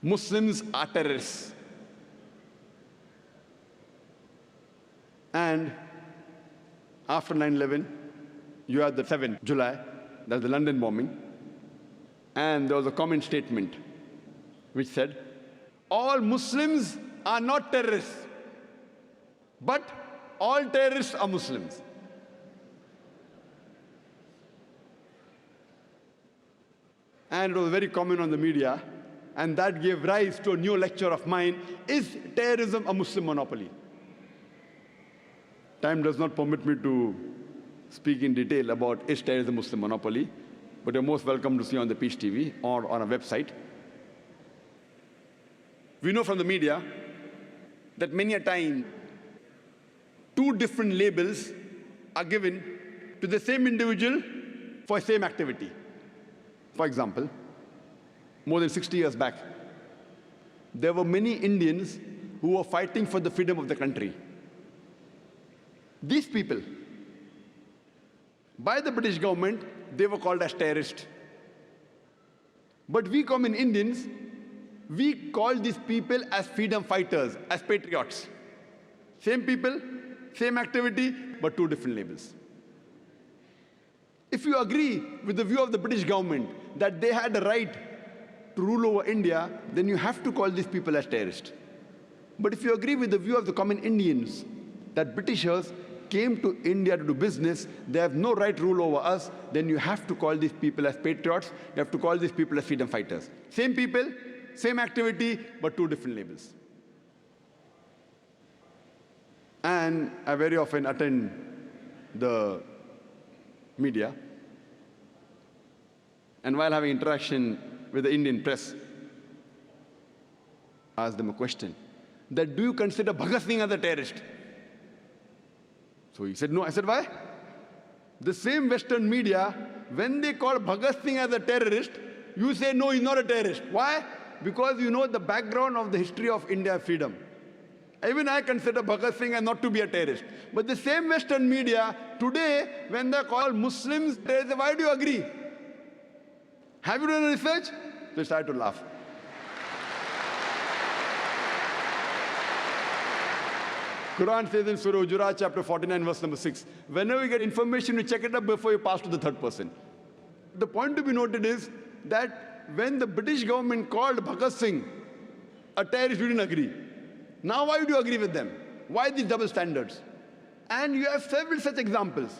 Muslims are terrorists. And after 9/11, you had the 7th July, that's the London bombing, and there was a comment statement which said, all Muslims are not terrorists, but all terrorists are Muslims. And it was very common on the media, and that gave rise to a new lecture of mine, is terrorism a Muslim monopoly? Time does not permit me to speak in detail about is terrorism a Muslim monopoly, but you're most welcome to see on the Peace TV or on our website. We know from the media that many a time, two different labels are given to the same individual for the same activity. For example, more than 60 years back, there were many Indians who were fighting for the freedom of the country. These people, by the British government, they were called as terrorists. But we common Indians, we call these people as freedom fighters, as patriots. Same people, same activity, but two different labels. If you agree with the view of the British government that they had the right to rule over India, then you have to call these people as terrorists. But if you agree with the view of the common Indians that Britishers came to India to do business, they have no right to rule over us, then you have to call these people as patriots, you have to call these people as freedom fighters. Same people, same activity, but two different labels. And I very often attend the media, and while having interaction with the Indian press, I asked them a question, that do you consider Bhagat Sing as a terrorist? So he said, no. I said, why? The same Western media, when they call Bhagat Sing as a terrorist, you say, no, he's not a terrorist. Why? Because you know the background of the history of India's freedom. Even I consider Bhagat Sing as not to be a terrorist. But the same Western media, today, when they call Muslims terrorists, why do you agree? Have you done research? They start to laugh. Quran says in Surah Hujurat, chapter 49, verse number 6, whenever you get information, you check it up before you pass to the third person. The point to be noted is that when the British government called Bhagat Sing a terrorist, we didn't agree. Now why do you agree with them? Why these double standards? And you have several such examples.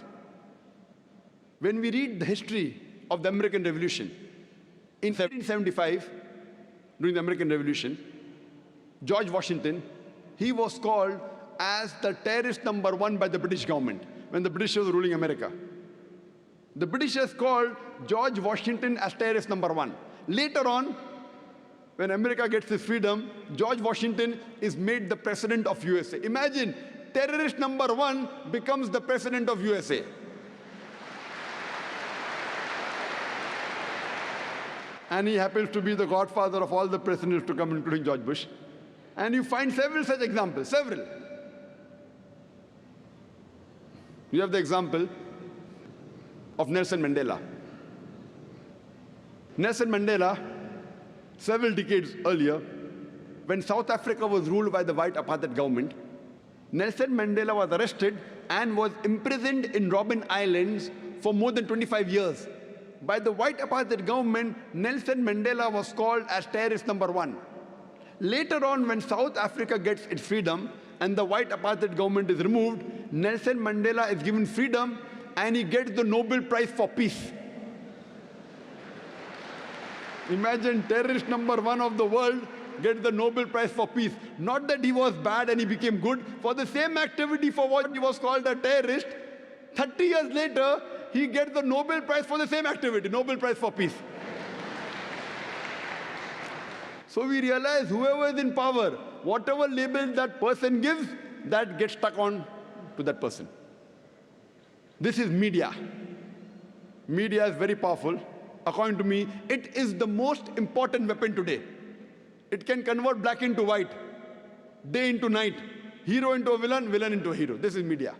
When we read the history of the American Revolution, in 1775, during the American Revolution, George Washington, he was called as the terrorist number 1 by the British government when the British was ruling America. The Britishers called George Washington as terrorist number 1. Later on, when America gets its freedom, George Washington is made the president of USA. Imagine, terrorist number 1 becomes the president of USA. And he happens to be the godfather of all the presidents to come, including George Bush. And you find several such examples, several. You have the example of Nelson Mandela. Nelson Mandela, several decades earlier, when South Africa was ruled by the white apartheid government, Nelson Mandela was arrested and was imprisoned in Robben Islands for more than 25 years. By the white apartheid government, Nelson Mandela was called as terrorist number 1. Later on, when South Africa gets its freedom and the white apartheid government is removed, Nelson Mandela is given freedom and he gets the Nobel Prize for Peace. Imagine, terrorist number 1 of the world gets the Nobel Prize for Peace. Not that he was bad and he became good. For the same activity for what he was called a terrorist, 30 years later, he gets the Nobel Prize for the same activity, Nobel Prize for Peace. So we realize whoever is in power, whatever label that person gives, that gets stuck on to that person. This is media. Media is very powerful. According to me, it is the most important weapon today. It can convert black into white, day into night, hero into a villain, villain into a hero. This is media.